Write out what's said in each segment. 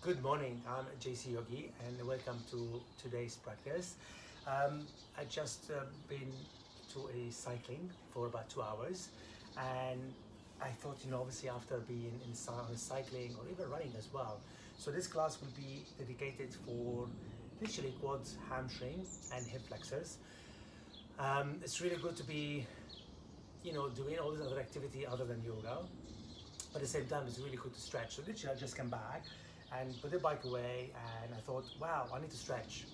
Good morning, I'm JC Yogi and welcome to today's practice. I just been to a cycling for about 2 hours and I thought, obviously after being on cycling or even running as well. So this class will be dedicated for literally quads, hamstring and hip flexors. It's really good to be, doing all this other activity other than yoga. But at the same time, it's really good to stretch. So literally, I just came back and put the bike away, and I thought, wow, I need to stretch.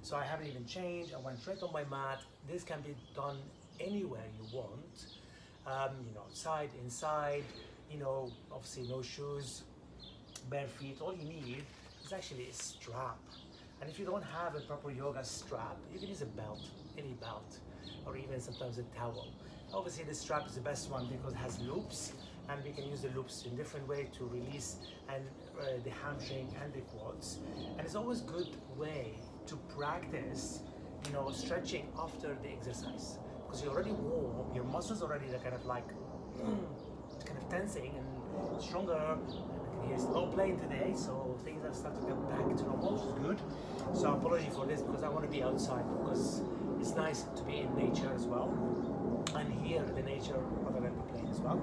So I haven't even changed. I went straight on my mat. This can be done anywhere you want. Outside, inside. Obviously no shoes, bare feet. All you need is actually a strap. And if you don't have a proper yoga strap, you can use a belt, any belt, or even sometimes a towel. Obviously, the strap is the best one because it has loops, and we can use the loops in different way to release and the hamstring and the quads. And it's always good way to practice, stretching after the exercise because you're already warm, your muscles already are kind of like kind of tensing and stronger. And here's low playing today, so things have started to get back to normal, which is good. So apology for this because I want to be outside because it's nice to be in nature as well and hear the nature rather than the plane as well.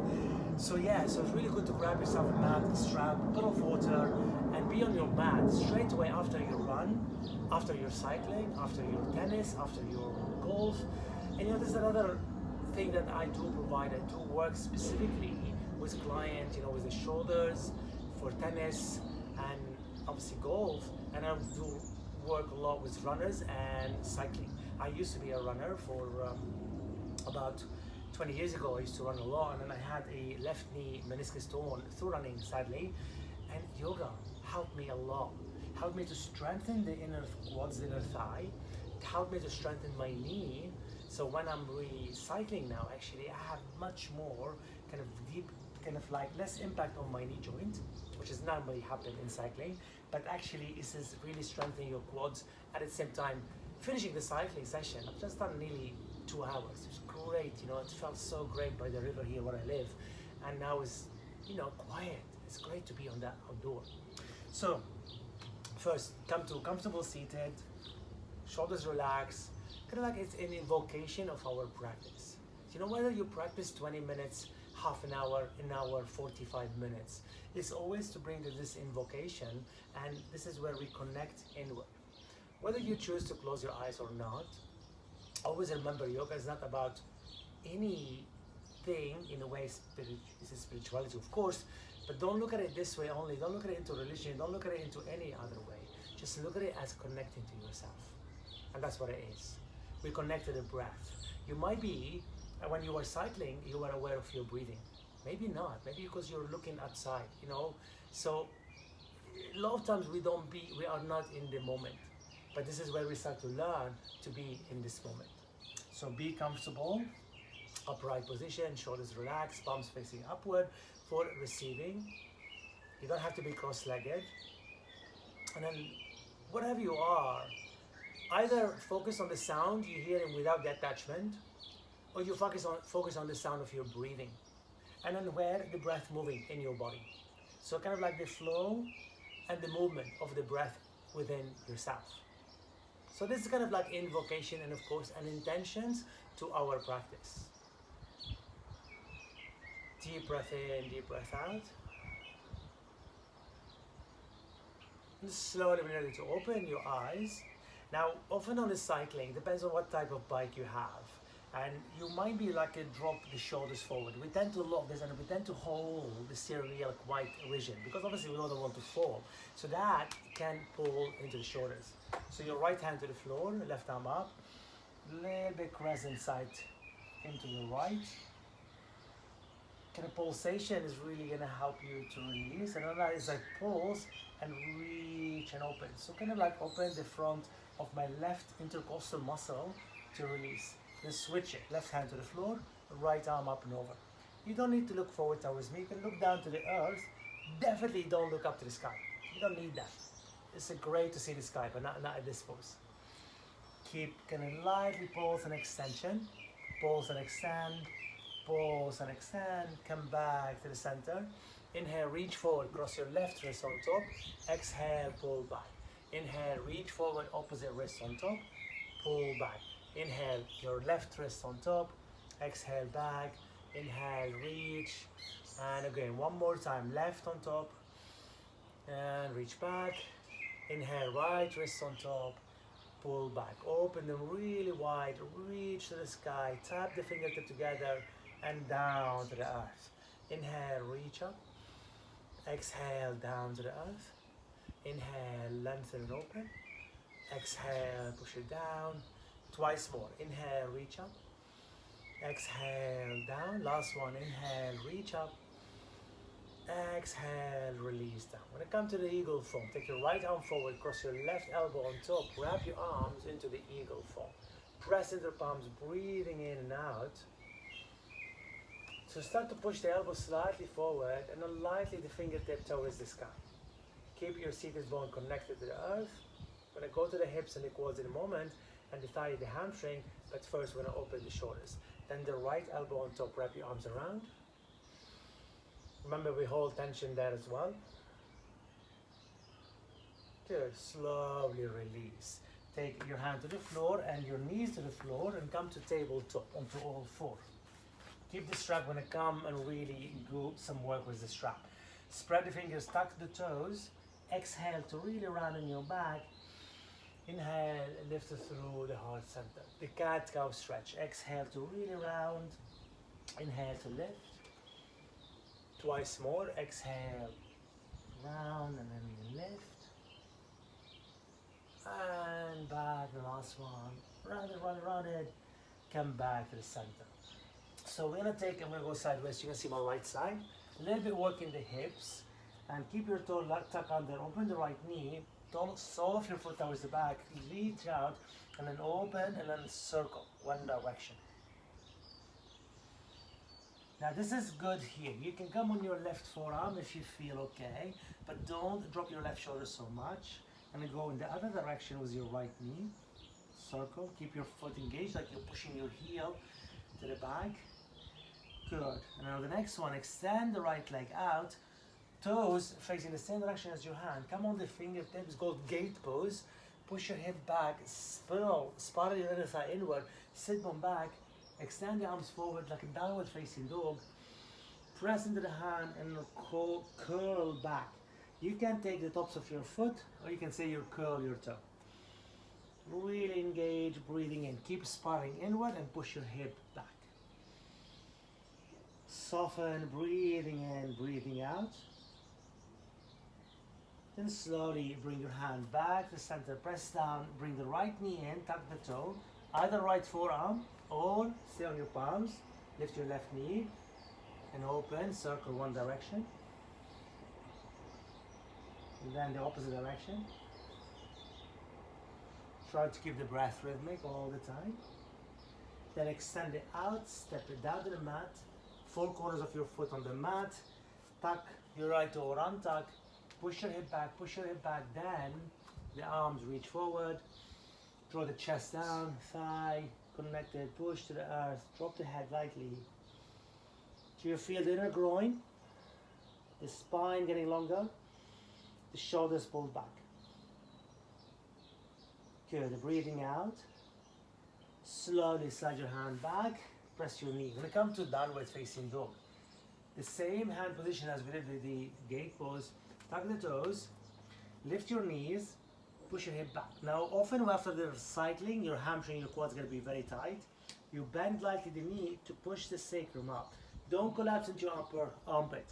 So it's really good to grab yourself a mat, a strap, a bottle of water, and be on your mat straight away after your run, after your cycling, after your tennis, after your golf. And there's another thing that I do provide. I do work specifically with clients, with the shoulders for tennis and obviously golf, and I do work a lot with runners and cycling. I used to be a runner for about 20 years ago. I used to run a lot, and then I had a left knee meniscus torn through running, sadly, and yoga helped me a lot. Helped me to strengthen the inner quads, the inner thigh. It helped me to strengthen my knee. So when I'm really cycling now, actually, I have much more kind of deep, kind of like less impact on my knee joint, which is normally happen in cycling, but actually this is really strengthening your quads at the same time. Finishing the cycling session, I've just done nearly 2 hours. It was great, it felt so great by the river here where I live, and now it's quiet. It's great to be on that outdoor. So first, come to comfortable seated, shoulders relaxed, kind of like it's an invocation of our practice. Whether you practice 20 minutes, half an hour, 45 minutes, it's always to bring to this invocation, and this is where we connect inward. Whether you choose to close your eyes or not, always remember yoga is not about anything in a way. It's a spirituality, of course, but don't look at it this way only. Don't look at it into religion. Don't look at it into any other way. Just look at it as connecting to yourself, and that's what it is. We connect to the breath. You might be, when you are cycling, you are aware of your breathing. Maybe not. Maybe because you're looking outside. So a lot of times we are not in the moment. But this is where we start to learn to be in this moment. So be comfortable, upright position, shoulders relaxed, palms facing upward for receiving. You don't have to be cross-legged. And then whatever you are, either focus on the sound you're hearing without the attachment, or you focus on the sound of your breathing. And then where the breath moving in your body. So kind of like the flow and the movement of the breath within yourself. So this is kind of like invocation and of course an intentions to our practice. Deep breath in, deep breath out. And slowly when you're ready to open your eyes. Now often on the cycling, depends on what type of bike you have. And you might be like drop the shoulders forward. We tend to lock this and we tend to hold the steering wheel quite rigid because obviously we don't want to fall. So that can pull into the shoulders. So your right hand to the floor, left arm up, little bit crescent side into your right. Kind of pulsation is really gonna help you to release. And then that is like pulse and reach and open. So kind of like open the front of my left intercostal muscle to release. Then switch it, left hand to the floor, right arm up and over. You don't need to look forward towards me, you can look down to the earth. Definitely don't look up to the sky. You don't need that. It's great to see the sky, but not at this pose. Keep kind of lightly pulse and extension. Pulse and extend, pulse and extend, come back to the center. Inhale, reach forward, cross your left wrist on top. Exhale, pull back. Inhale, reach forward, opposite wrist on top. Pull back. Inhale, your left wrist on top. Exhale, back. Inhale, reach. And again, one more time, left on top. And reach back. Inhale, right wrist on top. Pull back. Open them really wide. Reach to the sky. Tap the fingertip together and down to the earth. Inhale, reach up. Exhale, down to the earth. Inhale, lengthen and open. Exhale, push it down. Twice more. Inhale, reach up. Exhale, down. Last one. Inhale, reach up. Exhale, release down. When it comes to the eagle form, take your right arm forward, cross your left elbow on top, wrap your arms into the eagle form. Press into the palms, breathing in and out. So start to push the elbow slightly forward and then lightly the fingertip towards the sky. Keep your seated bone connected to the earth. We're going to go to the hips and the quads in a moment and the thigh, the hamstring, but first we're going to open the shoulders. Then the right elbow on top, wrap your arms around. Remember, we hold tension there as well. Good, slowly release. Take your hand to the floor and your knees to the floor and come to tabletop onto all four. Keep the strap when I come and really do some work with the strap. Spread the fingers, tuck the toes. Exhale to really round in your back. Inhale, lift it through the heart center. The cat-cow stretch. Exhale to really round. Inhale to lift. Twice more. Exhale, round and then lift. And back, the last one. Round it, round it, round it. Come back to the center. So we're gonna go sideways. You can see my right side. A little bit work in the hips. And keep your toe tucked under. Open the right knee. Don't sole of your foot towards the back. Reach out and then open and then circle one direction. Now this is good here. You can come on your left forearm if you feel okay, but don't drop your left shoulder so much. And then go in the other direction with your right knee. Circle. Keep your foot engaged like you're pushing your heel to the back. Good. And now the next one, extend the right leg out. Toes facing the same direction as your hand. Come on the fingertips, go gate pose. Push your hip back, spiral your inner thigh inward. Sit bone back. Extend the arms forward like a downward facing dog. Press into the hand and curl back. You can take the tops of your foot or you can say you curl your toe. Really engage, breathing in. Keep spiraling inward and push your hip back. Soften, breathing in, breathing out. Then slowly bring your hand back to center, press down, bring the right knee in, tuck the toe, either right forearm or stay on your palms, lift your left knee and open, circle one direction. And then the opposite direction. Try to keep the breath rhythmic all the time. Then extend it out, step it down to the mat, four corners of your foot on the mat, tuck your right toe or untuck, push your hip back, then the arms reach forward, draw the chest down, thigh connected, push to the earth, drop the head lightly. Do you feel the inner groin, the spine getting longer, the shoulders pulled back? Good, breathing out. Slowly slide your hand back, press your knee. When it comes to downward facing dog, the same hand position as we did with the gate pose. Tuck the toes, lift your knees, push your hip back. Now often after the cycling, your hamstring, your quads are going to be very tight. You bend lightly the knee to push the sacrum up. Don't collapse into your upper armpit.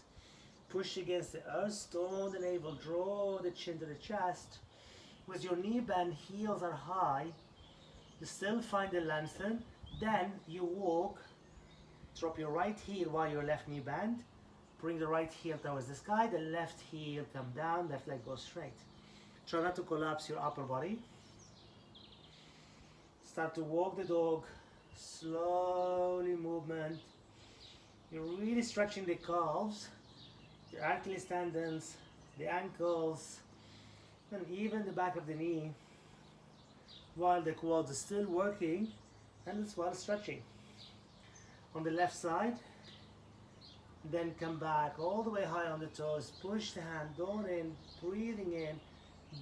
Push against the earth, stone the navel, draw the chin to the chest. With your knee bend, heels are high. You still find the lengthen. Then you walk, drop your right heel while your left knee bend. Bring the right heel towards the sky, the left heel come down, left leg goes straight. Try not to collapse your upper body. Start to walk the dog, slowly movement. You're really stretching the calves, the Achilles tendons, the ankles, and even the back of the knee, while the quads are still working and as well stretching. On the left side, Then come back all the way high on the toes, push the hand down in, breathing in,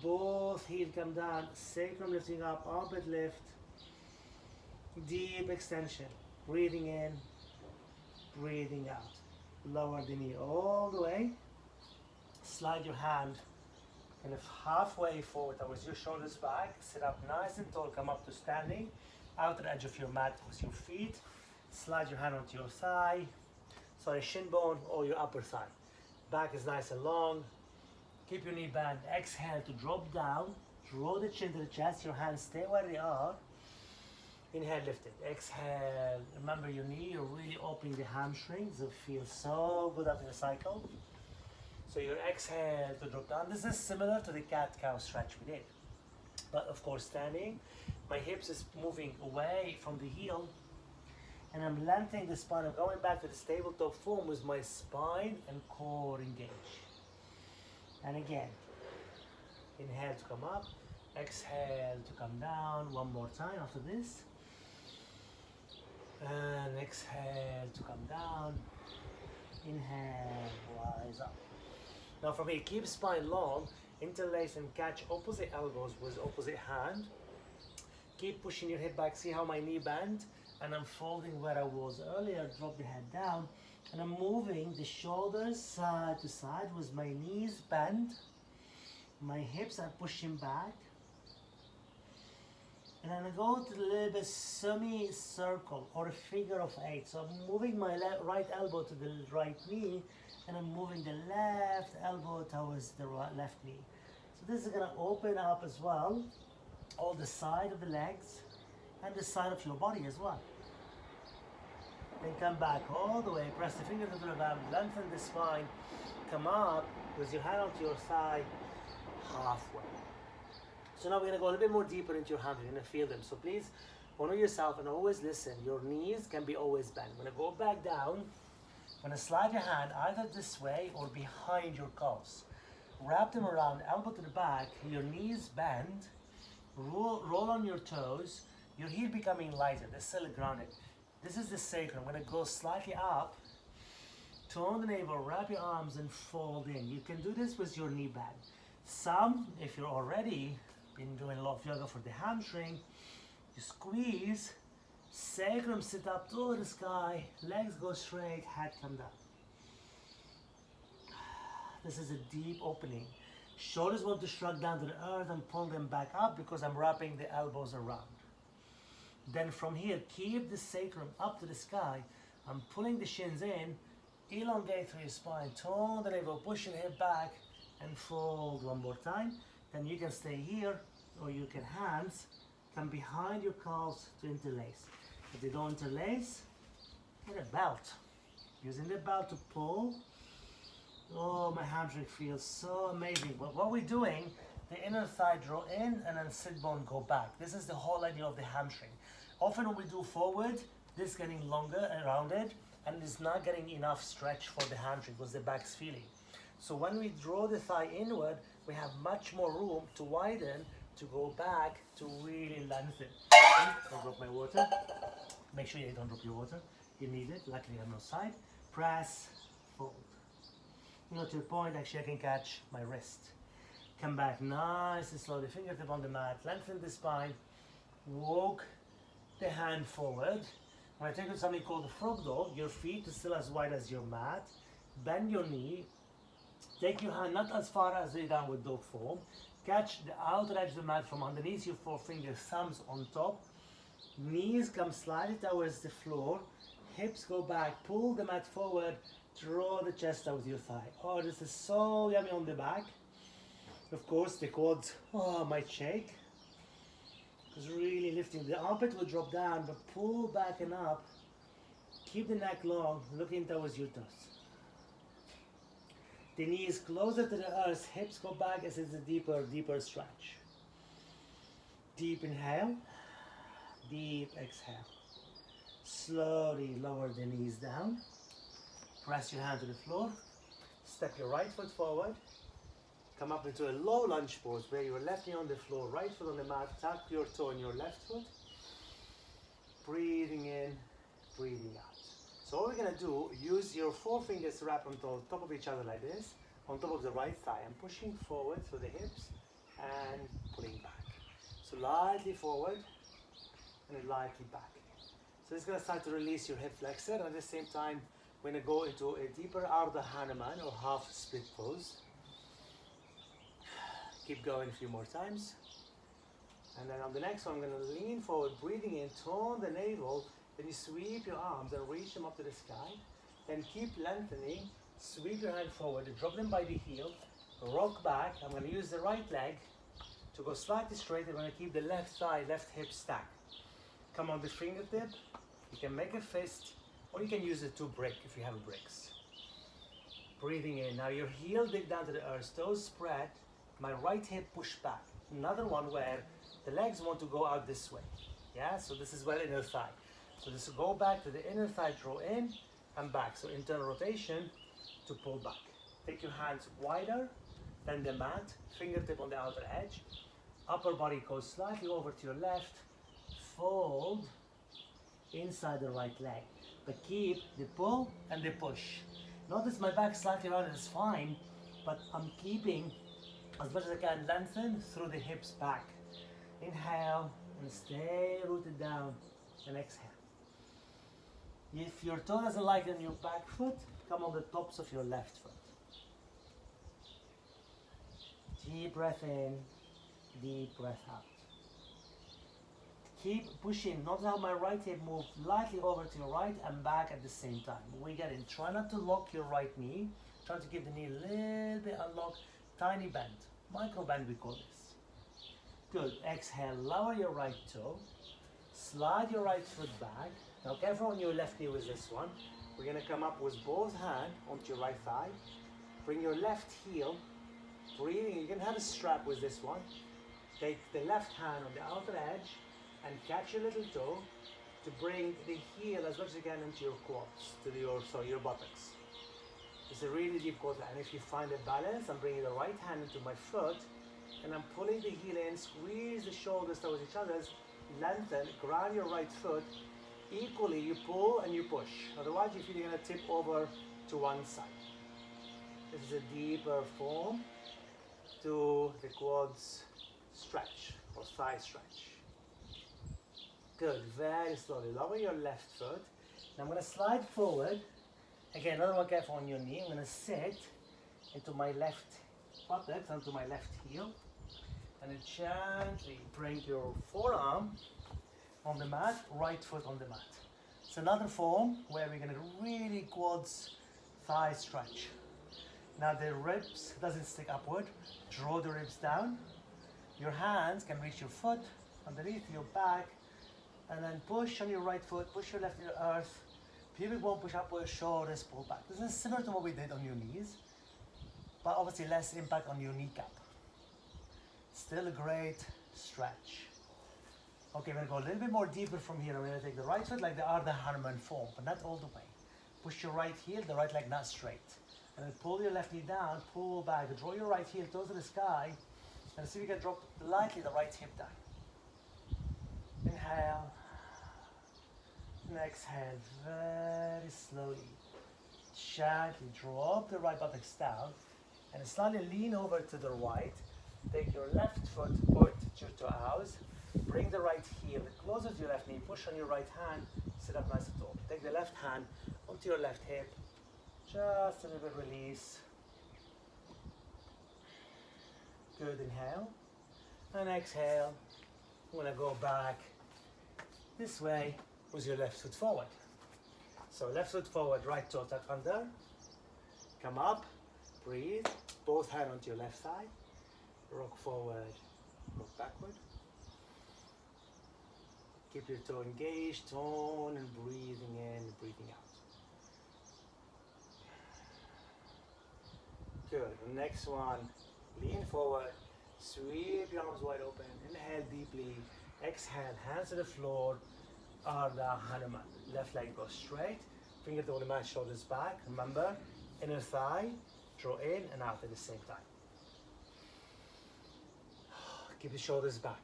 both heel come down, sacrum lifting up, armpit lift, deep extension, breathing in, breathing out. Lower the knee all the way, slide your hand kind of halfway forward towards your shoulders back, sit up nice and tall, come up to standing, outer edge of your mat with your feet, slide your hand onto your thigh, shin bone or your upper thigh. Back is nice and long, keep your knee bent, exhale to drop down, draw the chin to the chest, your hands stay where they are, inhale, lift it, exhale, remember your knee, you're really opening the hamstrings, it feels so good after the cycle. So your exhale to drop down. This is similar to the cat-cow stretch we did. But of course standing, my hips is moving away from the heel and I'm lengthening the spine. I'm going back to the tabletop form with my spine and core engaged. And again, inhale to come up, exhale to come down. One more time after this. And exhale to come down. Inhale, rise up. Now from here, keep spine long, interlace and catch opposite elbows with opposite hand. Keep pushing your head back, see how my knee bent, and I'm folding where I was earlier, drop the head down, and I'm moving the shoulders side to side with my knees bent, my hips are pushing back, and then I go to a little bit semi-circle or a figure of 8. So I'm moving my right elbow to the right knee, and I'm moving the left elbow towards the left knee. So this is going to open up as well, all the side of the legs and the side of your body as well. Then come back all the way, press the finger to the ground, lengthen the spine, come up with your hand onto your thigh, halfway. So now we're going to go a little bit more deeper into your hands. You're going to feel them. So please honor yourself and always listen. Your knees can be always bent. When I go back down, I'm going to slide your hand either this way or behind your calves. Wrap them around, elbow to the back, your knees bend, roll on your toes, your heel becoming lighter, they're still grounded. This is the sacrum. I'm going to go slightly up, tone the navel, wrap your arms and fold in. You can do this with your knee bend. Some, if you're already been doing a lot of yoga for the hamstring, you squeeze, sacrum sit up toward the sky, legs go straight, head come down. This is a deep opening. Shoulders want to shrug down to the earth and pull them back up because I'm wrapping the elbows around. Then from here, keep the sacrum up to the sky. I'm pulling the shins in, elongate through your spine, tone the navel, push your head back and fold one more time. Then you can stay here or you can hands come behind your calves to interlace. If they don't interlace, get a belt. Using the belt to pull. Oh, my hamstring feels so amazing. But what we're doing, the inner thigh draw in and then sit bone go back. This is the whole idea of the hamstring. Often when we do forward, this is getting longer and rounded and it's not getting enough stretch for the hamstring because the back's feeling. So when we draw the thigh inward, we have much more room to widen, to go back, to really lengthen. Don't drop my water. Make sure you don't drop your water. You need it. Luckily I have no side. Press, fold. You know, to the point actually I can catch my wrist. Come back nice and slow, the fingertip on the mat, lengthen the spine, walk the hand forward. When I take you to something called the frog dog, your feet are still as wide as your mat, bend your knee, take your hand not as far as the downward dog form, catch the outer edge of the mat from underneath your forefinger, thumbs on top, knees come slightly towards the floor, hips go back, pull the mat forward, draw the chest out with your thigh. Oh, this is so yummy on the back. Of course, the quads might shake. Because really lifting, the armpit will drop down, but pull back and up. Keep the neck long, looking towards your toes. The knees closer to the earth, hips go back as it's a deeper stretch. Deep inhale, deep exhale. Slowly lower the knees down. Press your hand to the floor. Step your right foot forward. Come up into a low lunge pose where your left knee on the floor, right foot on the mat, tuck your toe in your left foot. Breathing in, breathing out. So what we're gonna do, use your forefingers to wrap on top of each other like this, on top of the right thigh. I'm pushing forward through the hips and pulling back. So lightly forward and lightly back. So it's gonna start to release your hip flexor, and at the same time, we're gonna go into a deeper Ardha Hanuman or half split pose. Keep going a few more times. And then on the next one, I'm going to lean forward, breathing in, tone the navel, then you sweep your arms and reach them up to the sky. Then keep lengthening, sweep your hand forward, drop them by the heel, rock back. I'm going to use the right leg to go slightly straight. I'm going to keep the left thigh, left hip stacked. Come on the fingertip, you can make a fist, or you can use it to brick if you have a bricks. Breathing in, now your heel dig down to the earth, toes spread, my right hip push back. Another one where the legs want to go out this way. Yeah, so this is where inner thigh. So this will go back to the inner thigh, draw in and back. So internal rotation to pull back. Take your hands wider than the mat, fingertip on the outer edge. Upper body goes slightly over to your left. Fold inside the right leg. But keep the pull and the push. Notice my back slightly rounded is fine, but I'm keeping as much as I can lengthen through the hips back. Inhale and stay rooted down and exhale. If your toe doesn't like it on your back foot, come on the tops of your left foot. Deep breath in, deep breath out. Keep pushing. Notice how my right hip moves lightly over to your right and back at the same time. We get in. Try not to lock your right knee. Try to give the knee a little bit unlocked. Tiny bend. Micro bend we call this. Good. Exhale, lower your right toe. Slide your right foot back. Now careful on your left knee with this one. We're going to come up with both hands onto your right thigh. Bring your left heel. Breathing. You can have a strap with this one. Take the left hand on the outer edge and catch your little toe to bring the heel as much as you can into your quads, to your buttocks. It's a really deep quarter, and if you find a balance, I'm bringing the right hand into my foot, and I'm pulling the heel in, squeeze the shoulders towards each other, lengthen, ground your right foot, equally you pull and you push. Otherwise you feel you're going to tip over to one side. This is a deeper form to the quads stretch, or thigh stretch. Good, very slowly, lower your left foot. Now I'm going to slide forward. Again, another one careful on your knee. I'm going to sit into my left buttocks, onto my left heel. And then gently bring your forearm on the mat, right foot on the mat. It's another form where we're going to really quads thigh stretch. Now the ribs doesn't stick upward. Draw the ribs down. Your hands can reach your foot underneath your back. And then push on your right foot, push your left to the earth. Pubic bone push upward, shoulders pull back. This is similar to what we did on your knees, but obviously less impact on your kneecap. Still a great stretch. Okay, we're gonna go a little bit more deeper from here. I'm gonna take the right foot like the Ardha Hanuman form, but not all the way. Push your right heel, the right leg not straight. And then pull your left knee down, pull back. Draw your right heel, toes to the sky, and see if you can drop lightly the right hip down. Inhale. And exhale very slowly. Gently drop the right buttocks down and slightly lean over to the right. Take your left foot, point to your toe house. Bring the right heel closer to your left knee. Push on your right hand. Sit up nice and tall. Take the left hand onto your left hip. Just a little bit release. Good, inhale. And exhale. I'm going to go back this way with your left foot forward. So left foot forward, right toe tuck under. Come up, breathe. Both hands onto your left thigh. Rock forward, rock backward. Keep your toe engaged, tone and breathing in, breathing out. Good, the next one, lean forward, sweep your arms wide open, inhale deeply, exhale, hands to the floor, Ardha Hanuman. Left leg goes straight, finger to the mat, shoulders back. Remember, inner thigh, draw in and out at the same time. Keep the shoulders back.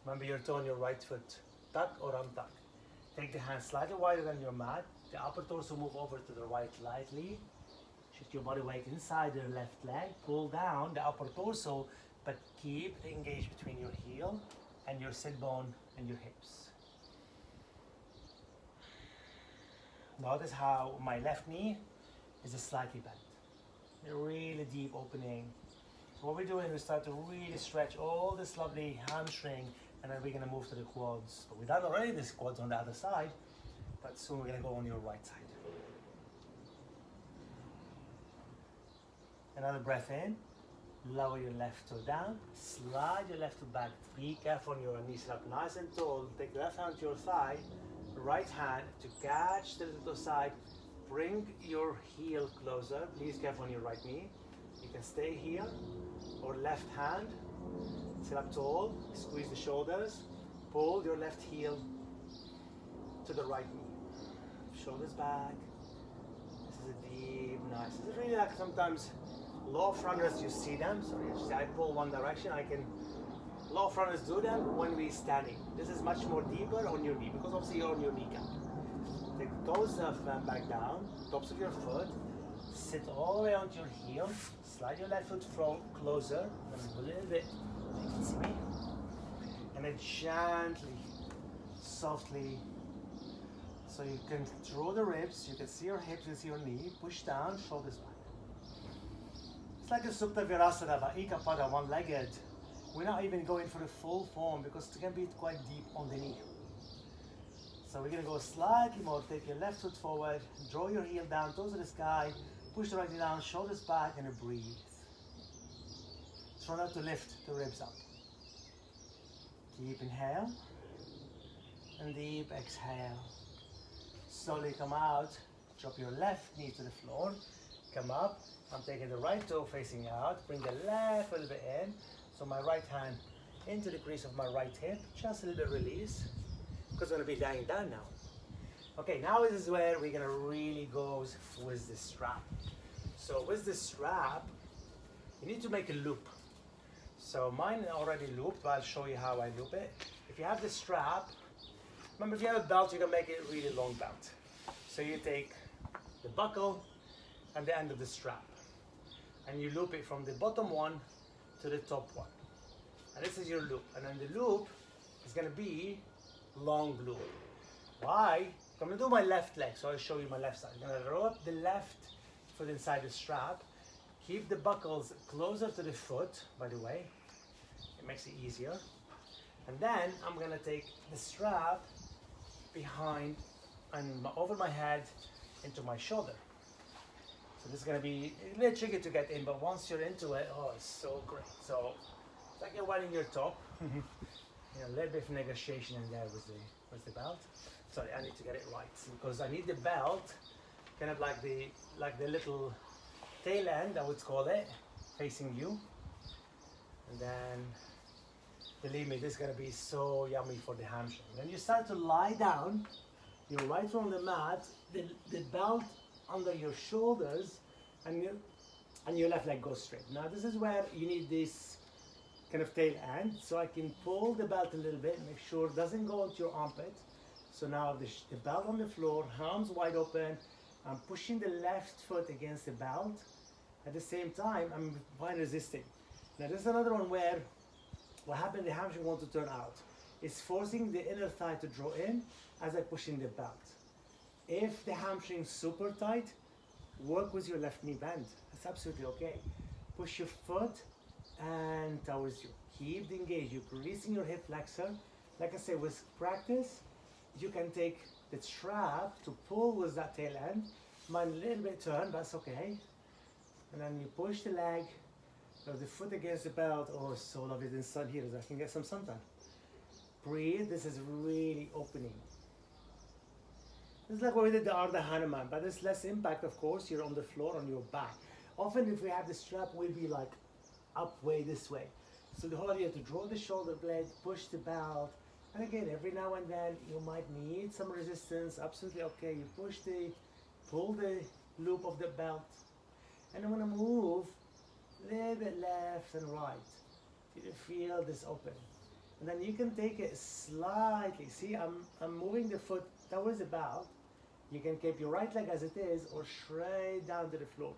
Remember your toe on your right foot, tuck or untuck. Take the hands slightly wider than your mat, the upper torso move over to the right lightly. Shift your body weight inside the left leg. Pull down the upper torso, but keep the engage between your heel and your sit bone and your hips. Notice how my left knee is slightly bent. A really deep opening. So what we're doing, we start to really stretch all this lovely hamstring, and then we're gonna move to the quads. But we've done already the quads on the other side, but soon we're gonna go on your right side. Another breath in. Lower your left toe down. Slide your left toe back. Be careful on your knees, sit up nice and tall. Take the left hand to your thigh. Right hand to catch the little side. Bring your heel closer. Please careful on your right knee. You can stay here. Or left hand. Sit up tall. Squeeze the shoulders. Pull your left heel to the right knee. Shoulders back. This is a deep, nice. This is really like sometimes low runners, you see them. Sorry, you see I pull one direction. Low runners do them when we're standing. This is much more deeper on your knee because obviously you're on your kneecap. Take the toes back down, tops of your foot. Sit all the way onto your heel. Slide your left foot closer, a little bit. You can see me. And then gently, softly. So you can draw the ribs. You can see your hips. You can see your knee. Push down, shoulders back. It's like a Supta Virasana, but Ikapada, one-legged. We're not even going for the full form because it can be quite deep on the knee. So we're gonna go slightly more. Take your left foot forward, draw your heel down, toes to the sky, push the right knee down, shoulders back, and breathe. Try not to lift the ribs up. Deep inhale, and deep exhale. Slowly come out, drop your left knee to the floor, come up. I'm taking the right toe facing out, bring the left a little bit in, so my right hand into the crease of my right hip, just a little bit release, because I'm going to be lying down now. Okay, now this is where we're going to really go with the strap. So with the strap, you need to make a loop. So mine already looped, but I'll show you how I loop it. If you have the strap, remember if you have a belt, you can make it a really long belt. So you take the buckle and the end of the strap, and you loop it from the bottom one to the top one. And this is your loop. And then the loop is gonna be long loop. Why? I'm gonna do my left leg, so I'll show you my left side. I'm gonna roll up the left foot inside the strap. Keep the buckles closer to the foot, by the way. It makes it easier. And then I'm gonna take the strap behind and over my head into my shoulder. So this is going to be a little tricky to get in, but once you're into it, oh, it's so great. So it's like you're winding your top. A little bit of negotiation in there with the belt. Sorry, I need to get it right because I need the belt, kind of like the little tail end, I would call it, facing you. And then, believe me, this is going to be so yummy for the hamstring. When you start to lie down, you're right on the mat, the belt under your shoulders, and your left leg goes straight. Now this is where you need this kind of tail end, so I can pull the belt a little bit, make sure it doesn't go into your armpit. So now the belt on the floor, arms wide open, I'm pushing the left foot against the belt. At the same time, I'm fine resisting. Now this is another one where what happened, the hamstring wants to turn out. It's forcing the inner thigh to draw in as I push in the belt. If the hamstring's super tight, work with your left knee bend. That's absolutely okay. Push your foot and towards you. Keep the engage. You're releasing your hip flexor. Like I said, with practice, you can take the strap to pull with that tail end. Mine a little bit turn, that's okay. And then you push the leg, the foot against the belt. Oh, it's so lovely in the sun here, so I can get some suntan. Breathe. This is really opening. This is like what we did the Ardha Hanuman, but there's less impact, of course. You're on the floor, on your back. Often if we have the strap, we'll be like up way this way. So the whole idea to draw the shoulder blade, push the belt, and again, every now and then you might need some resistance, absolutely okay. You pull the loop of the belt, and I'm gonna move a little bit left and right. You feel this open. And then you can take it slightly. See, I'm moving the foot towards the belt. You can keep your right leg as it is or straight down to the floor.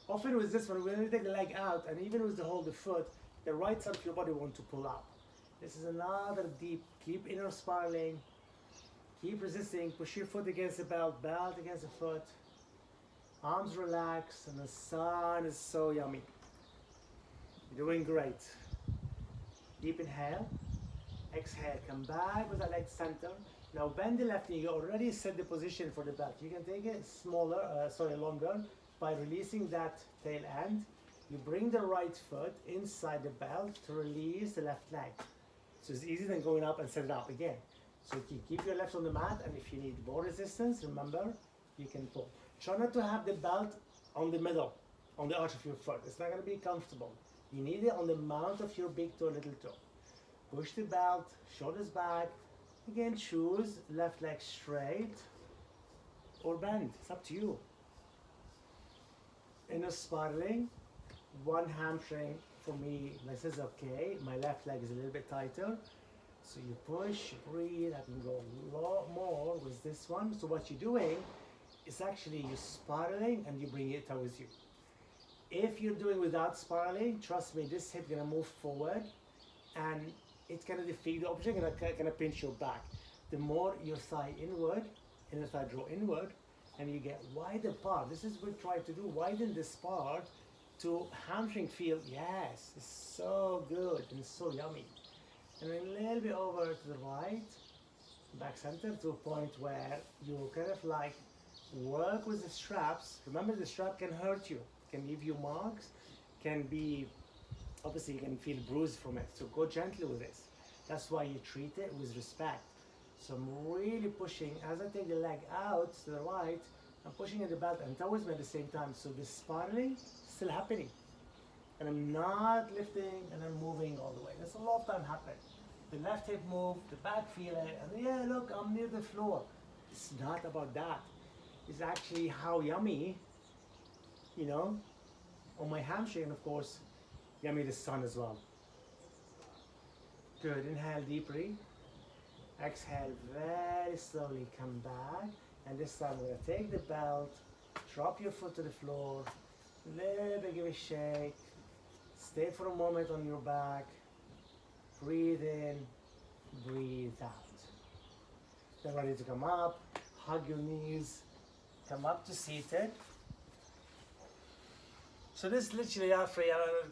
Often with this one, when you take the leg out, and even with the hold the foot, the right side of your body wants to pull up. This is another deep, keep inner spiraling, keep resisting, push your foot against the belt, belt against the foot, arms relax, and the sun is so yummy. You're doing great. Deep inhale, exhale, come back with that leg center. Now bend the left knee, you already set the position for the belt. You can take it longer, by releasing that tail end. You bring the right foot inside the belt to release the left leg. So it's easier than going up and set it up again. So you keep your left on the mat, and if you need more resistance, remember, you can pull. Try not to have the belt on the middle, on the arch of your foot. It's not gonna be comfortable. You need it on the mount of your big toe, little toe. Push the belt, shoulders back. Again, choose left leg straight or bend. It's up to you. Inner spiraling, one hamstring for me, this is okay. My left leg is a little bit tighter. So you push, breathe. I can go a lot more with this one. So what you're doing is actually you're spiraling and you bring it towards you. If you're doing without spiraling, trust me, this hip gonna move forward and it's gonna defeat the object, gonna pinch your back. The more your thigh inward, inner thigh draw inward, and you get wider part. This is what we try to do, widen this part to hamstring feel, yes, it's so good and so yummy. And then a little bit over to the right, back center to a point where you kind of like work with the straps. Remember, the strap can hurt you, can leave you marks, can be, obviously you can feel bruised from it. So go gently with this. That's why you treat it with respect. So I'm really pushing, as I take the leg out to the right, I'm pushing at the belt and towards me at the same time. So the spiraling is still happening. And I'm not lifting and I'm moving all the way. That's a lot of time happen. The left hip move, the back feel it, and yeah, look, I'm near the floor. It's not about that. It's actually how yummy, you know, on my hamstring, and of course, yummy the sun as well. Good, inhale deeply. Exhale very slowly, come back. And this time we're gonna take the belt, drop your foot to the floor, little bit give a shake, stay for a moment on your back, breathe in, breathe out. Then ready to come up, hug your knees, come up to seated. So this literally after,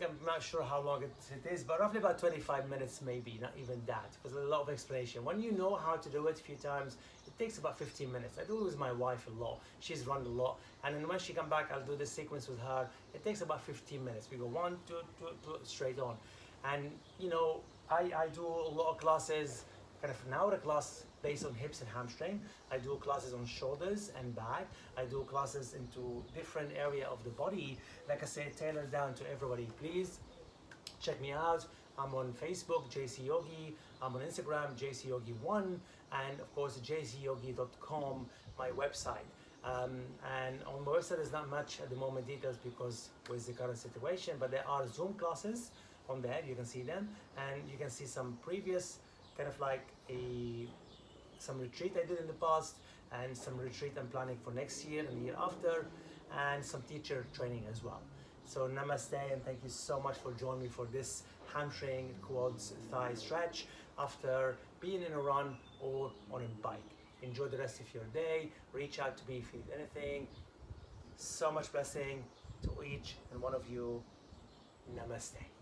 I'm not sure how long it is, but roughly about 25 minutes maybe, not even that, because a lot of explanation. When you know how to do it a few times, it takes about 15 minutes. I do it with my wife a lot. She's run a lot. And then when she comes back, I'll do this sequence with her. It takes about 15 minutes. We go 1, 2, 2, straight on. And you know, I do a lot of classes, kind of an hour class based on hips and hamstring. I do classes on shoulders and back. I do classes into different area of the body. Like I said, tailored down to everybody. Please check me out. I'm on Facebook, JC Yogi. I'm on Instagram, JCYogi1, and of course, jcyogi.com, my website. And on my website, there's not much at the moment details because with the current situation, but there are Zoom classes on there. You can see them, and you can see some previous kind of like some retreat I did in the past, and some retreat I'm planning for next year and the year after, and some teacher training as well. So namaste, and thank you so much for joining me for this hamstring, quads, thigh stretch after being in a run or on a bike. Enjoy the rest of your day. Reach out to me if you need anything. So much blessing to each and one of you. Namaste.